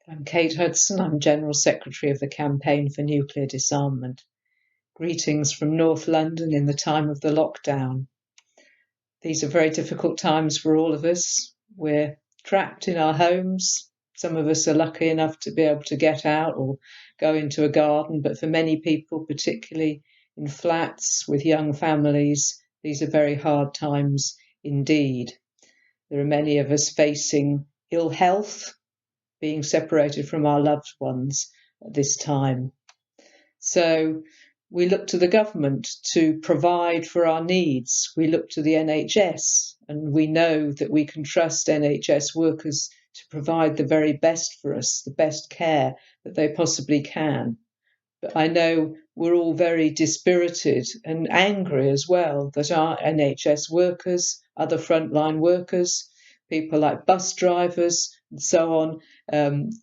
I'm Kate Hudson. I'm General Secretary of the Campaign for Nuclear Disarmament. Greetings from North London in the time of the lockdown. These are very difficult times for all of us. We're trapped in our homes. Some of us are lucky enough to be able to get out or go into a garden, but for many people, particularly in flats with young families, these are very hard times indeed. There are many of us facing ill health, being separated from our loved ones at this time. So we look to the government to provide for our needs. We look to the NHS, and we know that we can trust NHS workers to provide the very best for us, the best care that they possibly can. But I know we're all very dispirited and angry as well that our NHS workers, other frontline workers, people like bus drivers and so on,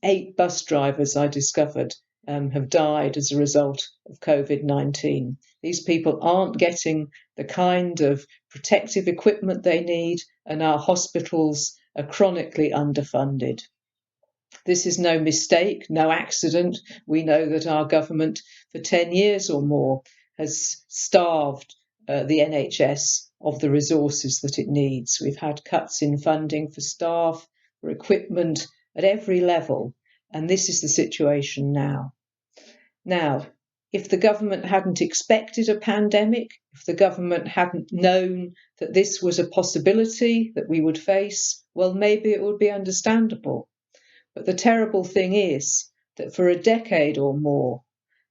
8 bus drivers I discovered have died as a result of Covid-19. These people aren't getting the kind of protective equipment they need, and our hospitals are chronically underfunded. This is no mistake, no accident. We know that our government for 10 years or more has starved the NHS of the resources that it needs. We've had cuts in funding for staff, for equipment at every level, and this is the situation now. Now, if the government hadn't expected a pandemic, if the government hadn't known that this was a possibility that we would face, well, maybe it would be understandable. But the terrible thing is that for a decade or more,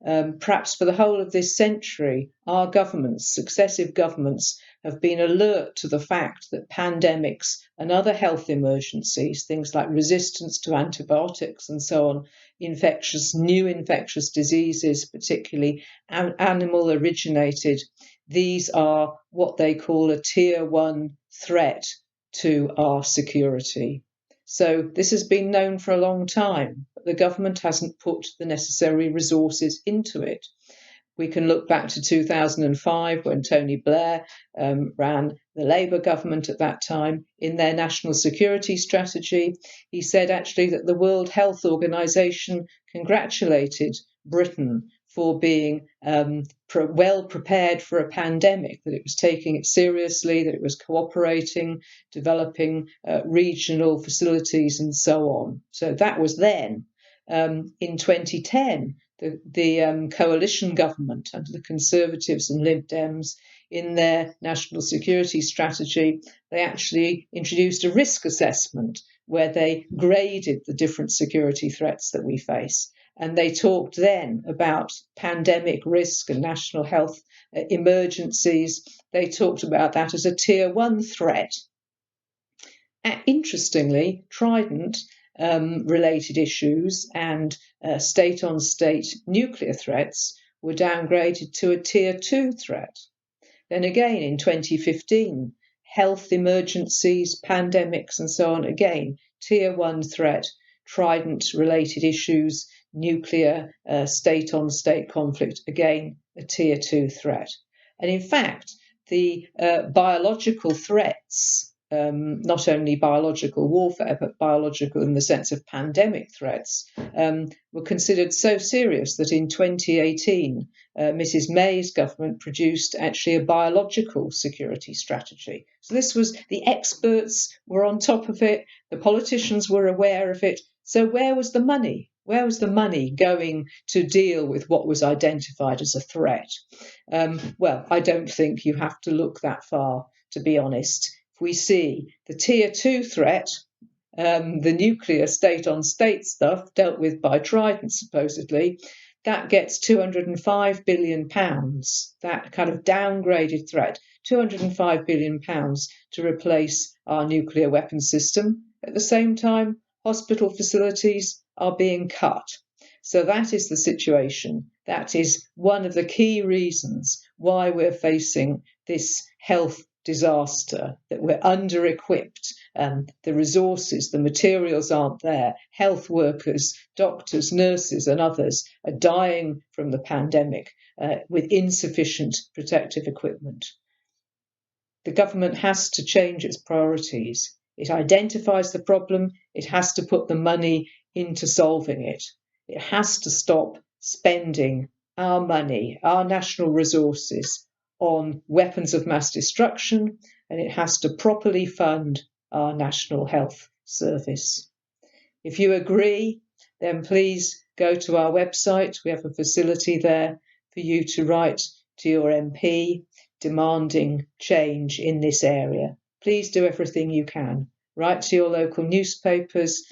perhaps for the whole of this century, our governments, successive governments, have been alert to the fact that pandemics and other health emergencies, things like resistance to antibiotics and so on, new infectious diseases, particularly animal originated, these are what they call a tier 1 threat to our security. So this has been known for a long time, but the government hasn't put the necessary resources into it. We can look back to 2005 when Tony Blair ran the Labour government at that time. In their national security strategy, he said actually that the World Health Organization congratulated Britain for being well prepared for a pandemic, that it was taking it seriously, that it was cooperating, developing regional facilities and so on. So that was then. In 2010, the coalition government under the Conservatives and Lib Dems, in their national security strategy, they actually introduced a risk assessment where they graded the different security threats that we face. And they talked then about pandemic risk and national health emergencies. They talked about that as a tier 1 threat. Interestingly, Trident related issues and state-on-state nuclear threats were downgraded to a tier 2 threat. Then again in 2015, health emergencies, pandemics and so on, again, tier 1 threat, Trident related issues, nuclear state-on-state conflict, again, a tier 2 threat. And in fact, the biological threats, not only biological warfare, but biological in the sense of pandemic threats, were considered so serious that in 2018, Mrs. May's government produced actually a biological security strategy. So this was, the experts were on top of it, the politicians were aware of it. So where was the money? Where was the money going to deal with what was identified as a threat? Well, I don't think you have to look that far, to be honest. If we see the tier 2 threat, the nuclear state-on-state stuff dealt with by Trident, supposedly, that gets £205 billion, that kind of downgraded threat, £205 billion to replace our nuclear weapons system. At the same time, hospital facilities are being cut. So that is the situation. That is one of the key reasons why we're facing this health disaster, that we're under-equipped, the resources, the materials aren't there. Health workers, doctors, nurses and others are dying from the pandemic with insufficient protective equipment. The government has to change its priorities. It identifies the problem, it has to put the money into solving it. It has to stop spending our money, our national resources, on weapons of mass destruction, and it has to properly fund our National Health Service. If you agree, then please go to our website. We have a facility there for you to write to your MP demanding change in this area. Please do everything you can. Write to your local newspapers,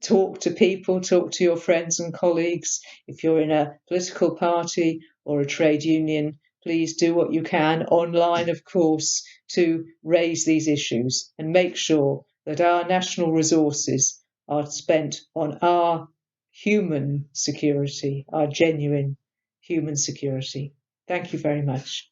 talk to people, talk to your friends and colleagues. If you're in a political party or a trade union, please do what you can online, of course, to raise these issues and make sure that our national resources are spent on our human security, our genuine human security. Thank you very much.